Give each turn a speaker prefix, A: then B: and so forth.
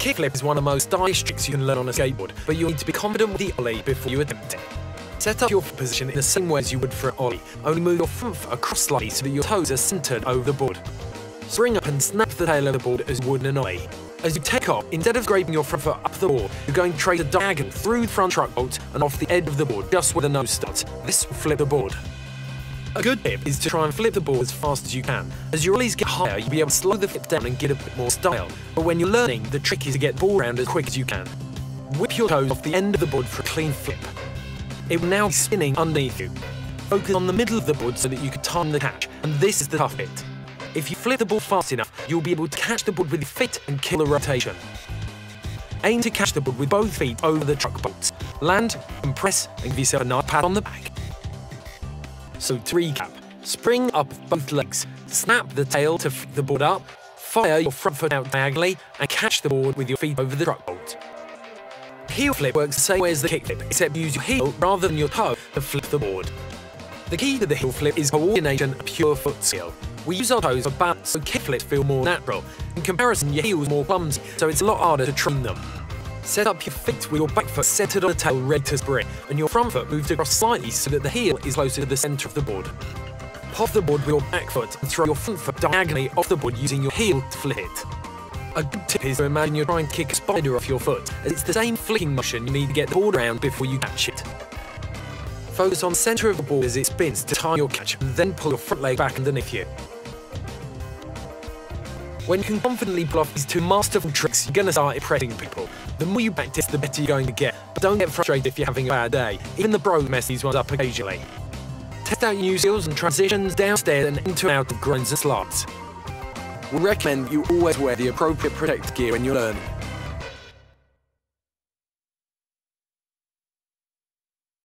A: kickflip is one of the most stylish tricks you can learn on a skateboard, but you need to be confident with the ollie before you attempt it. Set up your foot position in the same way as you would for an ollie, only move your front foot across slightly so that your toes are centered over the board. Spring up and snap the tail of the board as you would in an ollie. As you take off, instead of scraping your front foot up the board, you're going to trace a diagonal through the front truck bolt and off the edge of the board just where the nose starts. This will flip the board. A good tip is to try and flip the board as fast as you can. As your ollies get higher, you'll be able to slow the flip down and get a bit more style. But when you're learning, the trick is to get the ball around as quick as you can. Whip your toes off the end of the board for a clean flip. It will now be spinning underneath you. Focus on the middle of the board so that you can time the catch, and this is the tough bit. If you flip the ball fast enough, you'll be able to catch the board with your feet and kill the rotation. Aim to catch the board with both feet over the truck bolts. Land and press and give yourself a nice pat on the back. So to recap, spring up both legs, snap the tail to flip the board up, fire your front foot out diagonally, and catch the board with your feet over the truck bolt. Heel flip works the same way as the kickflip, except use your heel rather than your toe to flip the board. The key to the heel flip is coordination and pure foot skill. We use our toes for balance, so kickflips feel more natural. In comparison, your heel is more clumsy, so it's a lot harder to train them. Set up your feet with your back foot centered on the tail ready to spring, and your front foot moved across slightly so that the heel is closer to the center of the board. Pop the board with your back foot and throw your front foot diagonally off the board using your heel to flip it. A good tip is to imagine you're trying to kick a spider off your foot, as it's the same flicking motion you need to get the board around before you catch it. Focus on the center of the board as it spins to time your catch, and then pull your front leg back underneath you. When you can confidently pull off these two masterful tricks, you're going to start impressing people. The more you practice, the better you're going to get, but don't get frustrated if you're having a bad day. Even the pros mess these ones up occasionally. Test out your new skills and transitions downstairs and into and out of grinds and slides.
B: We recommend you always wear the appropriate protective gear when you're learning.